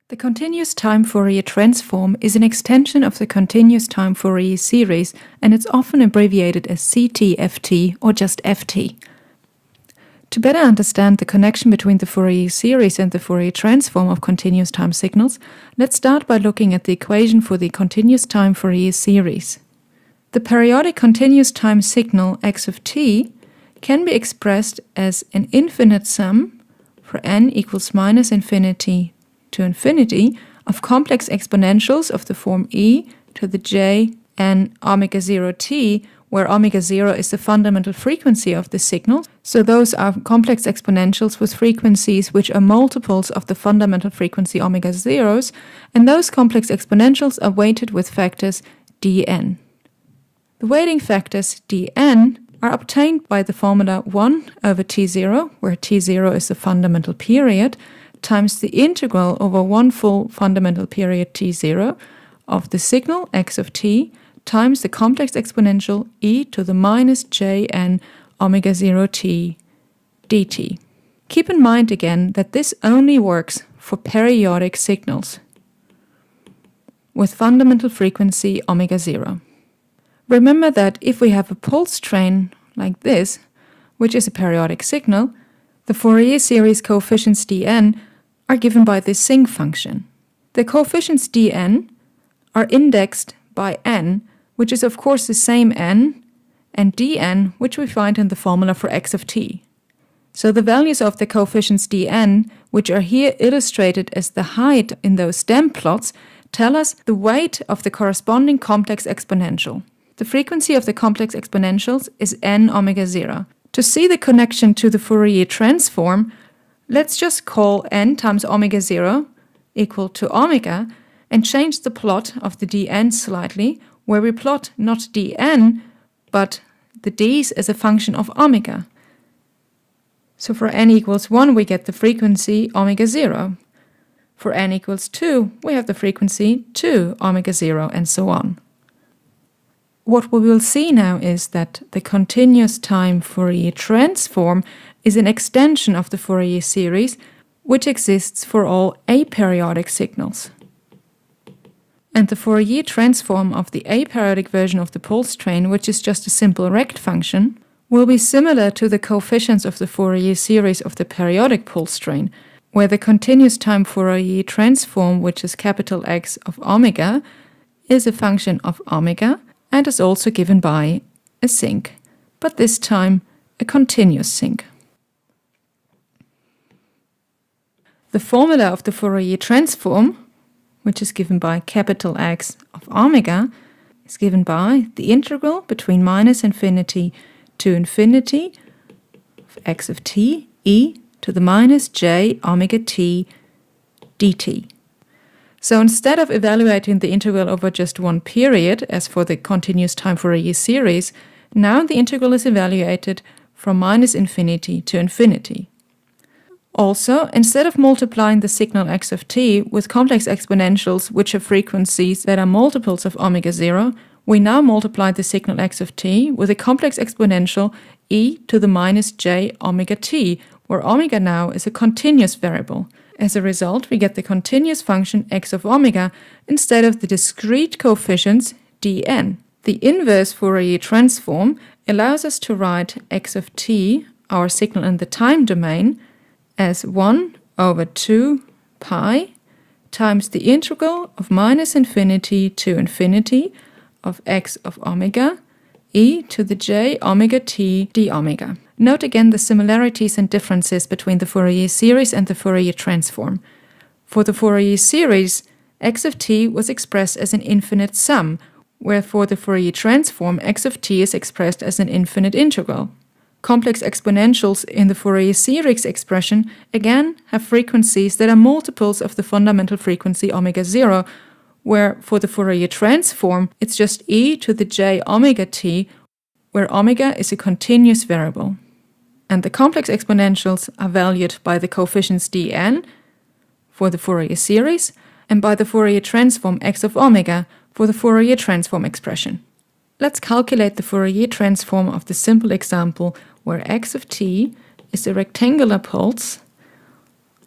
The continuous time Fourier transform is an extension of the continuous time Fourier series, and it's often abbreviated as CTFT or just FT. To better understand the connection between the Fourier series and the Fourier transform of continuous time signals, let's start by looking at the equation for the continuous time Fourier series. The periodic continuous time signal x of t can be expressed as an infinite sum for n equals minus infinity to infinity of complex exponentials of the form e to the j n omega 0 t, where omega 0 is the fundamental frequency of the signal. So those are complex exponentials with frequencies which are multiples of the fundamental frequency omega 0s, and those complex exponentials are weighted with factors dn. The weighting factors dn are obtained by the formula 1 over t0, where t0 is the fundamental period, times the integral over one full fundamental period t0 of the signal x of t times the complex exponential e to the minus jn omega 0 t dt. Keep in mind again that this only works for periodic signals with fundamental frequency omega 0. Remember that if we have a pulse train like this, which is a periodic signal, the Fourier series coefficients dn are given by this sinc function. The coefficients dn are indexed by n, which is of course the same n, and dn, which we find in the formula for x of t. So the values of the coefficients dn, which are here illustrated as the height in those stem plots, tell us the weight of the corresponding complex exponential. The frequency of the complex exponentials is n omega 0. To see the connection to the Fourier transform, let's just call n times omega 0 equal to omega and change the plot of the dn slightly, where we plot not dn, but the d's as a function of omega. So for n equals 1, we get the frequency omega 0. For n equals 2, we have the frequency 2 omega 0, and so on. What we will see now is that the continuous time Fourier transform is an extension of the Fourier series, which exists for all aperiodic signals. And the Fourier transform of the aperiodic version of the pulse train, which is just a simple rect function, will be similar to the coefficients of the Fourier series of the periodic pulse train, where the continuous time Fourier transform, which is capital X of omega, is a function of omega and is also given by a sinc, but this time a continuous sinc. The formula of the Fourier transform, which is given by capital X of omega, is given by the integral between minus infinity to infinity of x of t e to the minus j omega t dt. So instead of evaluating the integral over just one period, as for the continuous time Fourier series, now the integral is evaluated from minus infinity to infinity. Also, instead of multiplying the signal x of t with complex exponentials which have frequencies that are multiples of omega 0, we now multiply the signal x of t with a complex exponential e to the minus j omega t, where omega now is a continuous variable. As a result, we get the continuous function x of omega instead of the discrete coefficients dn. The inverse Fourier transform allows us to write x of t, our signal in the time domain, as 1 over 2 pi times the integral of minus infinity to infinity of x of omega e to the j omega t d omega. Note again the similarities and differences between the Fourier series and the Fourier transform. For the Fourier series, x of t was expressed as an infinite sum, where for the Fourier transform, x of t is expressed as an infinite integral. Complex exponentials in the Fourier series expression again have frequencies that are multiples of the fundamental frequency omega 0, where for the Fourier transform it's just e to the j omega t, where omega is a continuous variable. And the complex exponentials are valued by the coefficients dn for the Fourier series and by the Fourier transform x of omega for the Fourier transform expression. Let's calculate the Fourier transform of the simple example where x of t is a rectangular pulse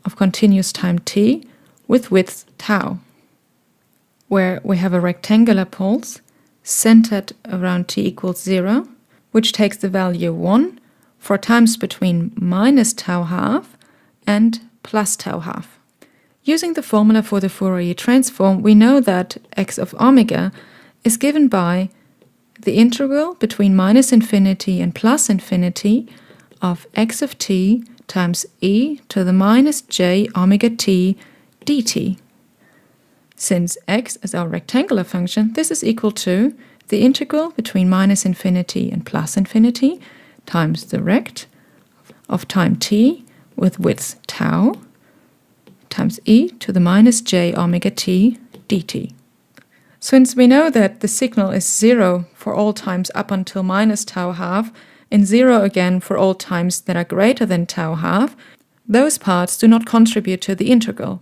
of continuous time t with width tau, where we have a rectangular pulse centered around t equals 0, which takes the value 1 for times between minus tau half and plus tau half. Using the formula for the Fourier transform, we know that x of omega is given by the integral between minus infinity and plus infinity of x of t times e to the minus j omega t dt. Since x is our rectangular function, this is equal to the integral between minus infinity and plus infinity times the rect of time t with width tau times e to the minus j omega t dt. Since we know that the signal is 0 for all times up until minus tau half and 0 again for all times that are greater than tau half, those parts do not contribute to the integral.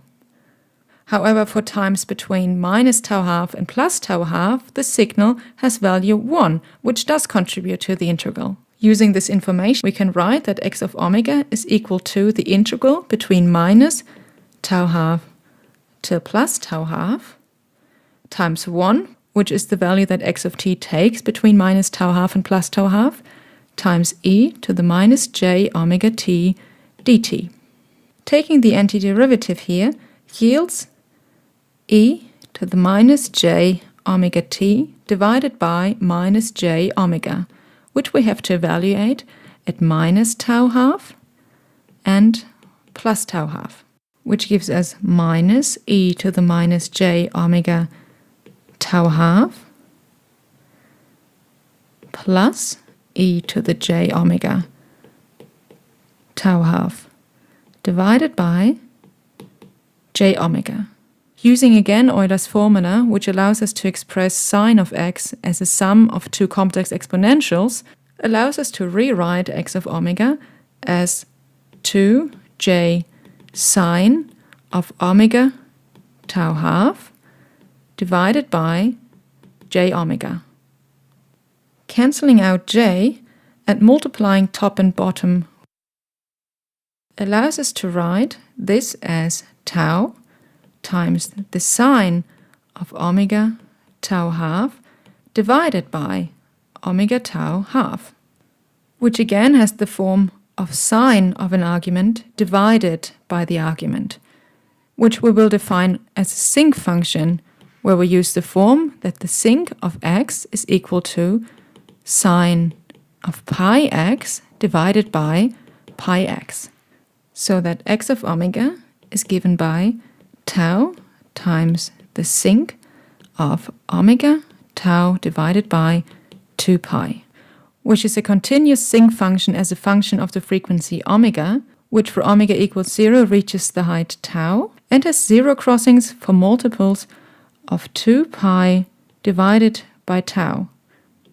However, for times between minus tau half and plus tau half, the signal has value 1, which does contribute to the integral. Using this information, we can write that x of omega is equal to the integral between minus tau half till plus tau half times 1, which is the value that x of t takes between minus tau half and plus tau half, times e to the minus j omega t dt. Taking the antiderivative here yields e to the minus j omega t divided by minus j omega, which we have to evaluate at minus tau half and plus tau half, which gives us minus e to the minus j omega tau half plus e to the j omega tau half divided by j omega. Using again Euler's formula, which allows us to express sine of x as a sum of two complex exponentials, allows us to rewrite x of omega as 2j sine of omega tau half divided by j omega. Cancelling out j and multiplying top and bottom allows us to write this as tau times the sine of omega tau half divided by omega tau half, which again has the form of sine of an argument divided by the argument, which we will define as a sinc function, where we use the form that the sinc of x is equal to sine of pi x divided by pi x, so that x of omega is given by tau times the sinc of omega tau divided by 2 pi, which is a continuous sinc function as a function of the frequency omega, which for omega equals 0 reaches the height tau and has 0 crossings for multiples of 2 pi divided by tau,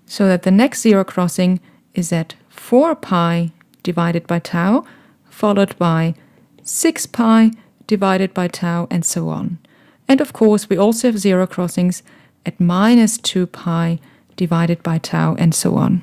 so that the next 0 crossing is at 4 pi divided by tau, followed by 6 pi divided by tau, and so on. And of course, we also have 0 crossings at minus 2 pi divided by tau, and so on.